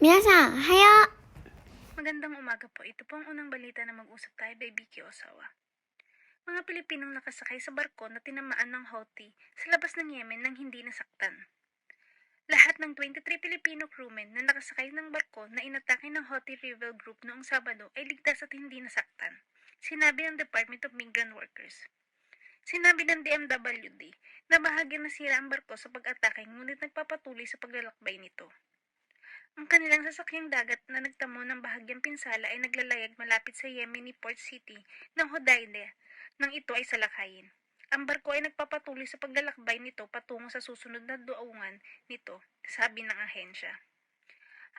皆さん、おはよう。 Magandang umaga po. Ito po ang unang balita na mag-usap tayo by Vicky Osawa. Mga Pilipinong nakasakay sa barko na tinamaan ng Houthi sa labas ng Yemen nang hindi nasaktan. Lahat ng 23 Pilipino crewmen na nakasakay ng barko na inatake ng Houthi rebel group noong Sabado ay ligtas at hindi nasaktan, sinabi ng Department of Migrant Workers. Sinabi ng DMWD na bahagya nasira ang barko sa pag-atake ngunit nagpapatuloy sa paglalakbay nito. Ang kanilang sasakyang dagat na nagtamo ng bahagyang pinsala ay naglalayag malapit sa Yemeni port city ng Hodeidah nang ito ay salakayin. Ang barko ay nagpapatuloy sa paglalakbay nito patungo sa susunod na daungan nito, sabi ng ahensya.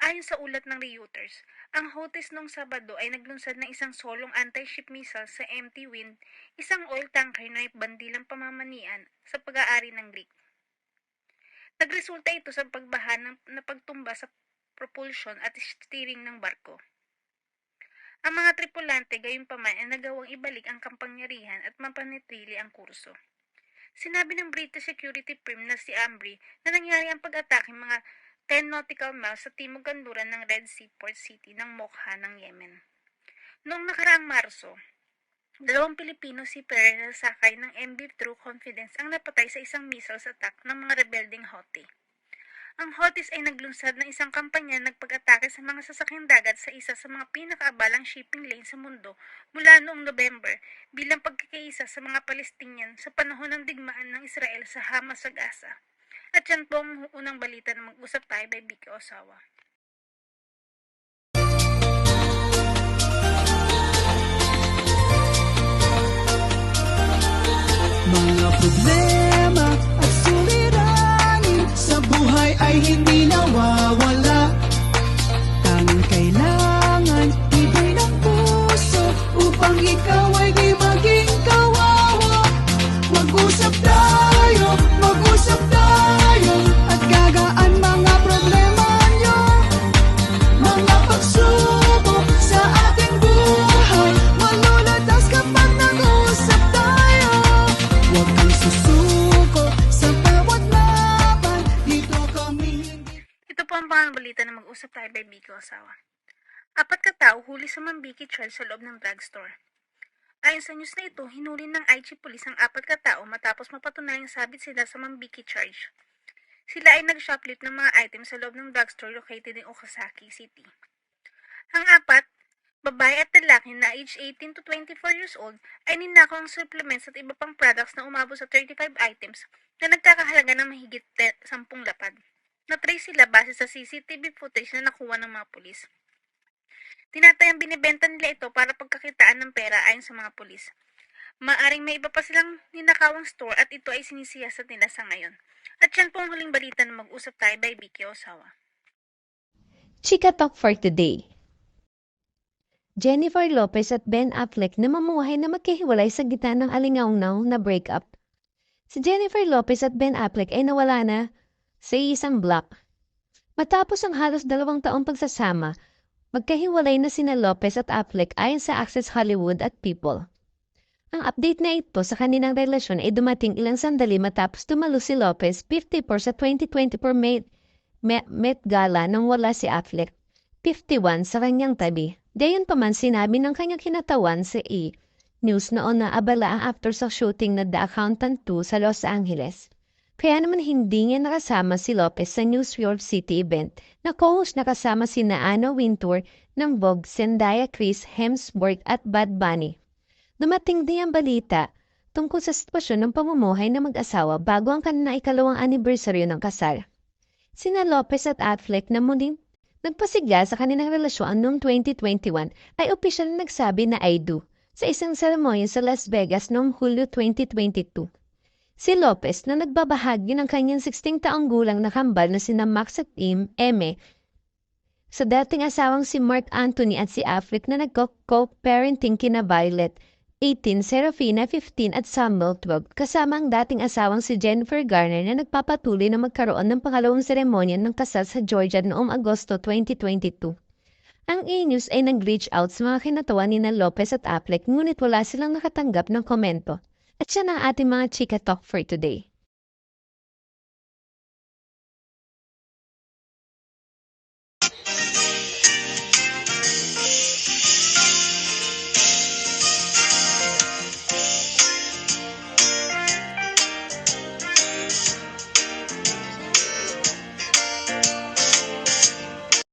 Ayon sa ulat ng Reuters, ang Houthis noong Sabado ay naglunsad ng isang solong anti-ship missile sa Empty Wind, isang oil tanker na bandilang pamamanian sa pag-aari ng Greek. Nagresulta ito sa pagbaha na pagtumba sa propulsion at steering ng barko. Ang mga tripulante gayunpaman ay nagawang ibalik ang kampangyarihan at mapanatili ang kurso. Sinabi ng British security firm na si Ambrey na nangyari ang pag-atake mga 10 nautical miles sa timog kanluran ng Red Sea port city ng Mokha ng Yemen. Noong nakaraang Marso, 2 Pilipino seafarer na sakay ng MV True Confidence ang napatay sa isang missiles attack ng mga rebelding Houthi. Ang Houthis ay naglunsad ng isang kampanya nagpag-atake sa mga sasakyang dagat sa isa sa mga pinakaabalang shipping lane sa mundo mula noong November bilang pagkikaisa sa mga Palestinian sa panahon ng digmaan ng Israel sa Hamas sa Gaza. At yan po ang unang balita na mag-usap tayo by Vicky Osawa. Mga problema at suliranin sa buhay ay hindi nawawala. Tanging kailangan ibay ng puso upang ikaw ay di maging kawawa. Mag-usap tayo at gagaan mga problema nyo. Mga pagsubok sa ating buhay malulutas kapag nag-uusap tayo. Huwag kang susuko sa bawat laban, dito kami hindi. Ito po ang pangalang balita na mag-usap tayo by Vicky Osawa. 4 katao huli sa Mambiki trial sa loob ng drugstore. Ayon sa news na ito, hinuli ng IG Police ang 4 katao matapos mapatunayang sabit sila sa Mambiki charge. Sila ay nag-shoplift ng mga items sa loob ng drugstore located in Okazaki City. Ang 4, babae at lalaki na age 18 to 24 years old, ay ninakaw ang supplements at iba pang products na umabot sa 35 items na nagkakahalaga ng mahigit 10 lapad. Na-trace sila base sa CCTV footage na nakuha ng mga pulis. Tinatayang binibenta nila ito para pagkakitaan ng pera ayon sa mga pulis. Maaring may iba pa silang ninakawang store at ito ay sinisiyasat nila sa ngayon. At yan po ang huling balita na mag-usap tayo by Vicky Osawa. Chika Talk for today. Jennifer Lopez at Ben Affleck na mamuhay na magkahiwalay sa gitna ng alingaw-ngaw na breakup. Si Jennifer Lopez at Ben Affleck ay nawala na sa isang block. Matapos ang halos 2 taong pagsasama, magkahiwalay na sina Lopez at Affleck ayon sa Access Hollywood at People. Ang update na ito sa kanilang relasyon ay dumating ilang sandali matapos tumalo si Lopez 54 sa 2024 Met Gala nang wala si Affleck 51 sa kanyang tabi. Dayon pa man sinabi ng kanyang kinatawan sa News noon na abala ang actor sa shooting na The Accountant 2 sa Los Angeles. Kaya naman hindi niya nakasama si Lopez sa New York City event na co-host nakasama sina Anna Wintour ng Vogue, Zendaya, Chris Hemsworth at Bad Bunny. Dumating din ang balita tungkol sa sitwasyon ng pamumuhay ng mag-asawa bago ang kanilang ikalawang anibersaryo ng kasal. Sina Lopez at Affleck na muling nagpasigla sa kanilang relasyon noong 2021 ay opisyal na nagsabi na I do sa isang seremonya sa Las Vegas noong Hulyo 2022. Si Lopez na nagbabahagi ng kanyang 16 taong gulang na kambal na sina Max at Eme sa dating asawang si Mark Anthony at si Affleck na nagko-co-parenting kina Violet 18, Serafina 15 at Samuel 12 kasama ang dating asawang si Jennifer Garner na nagpapatuloy na magkaroon ng pangalawang seremonya ng kasal sa Georgia noong Agosto 2022. Ang E-News ay nag-reach out sa mga kinatawan ni Lopez at Affleck ngunit wala silang nakatanggap ng komento. At siya na ating mga chika talk for today.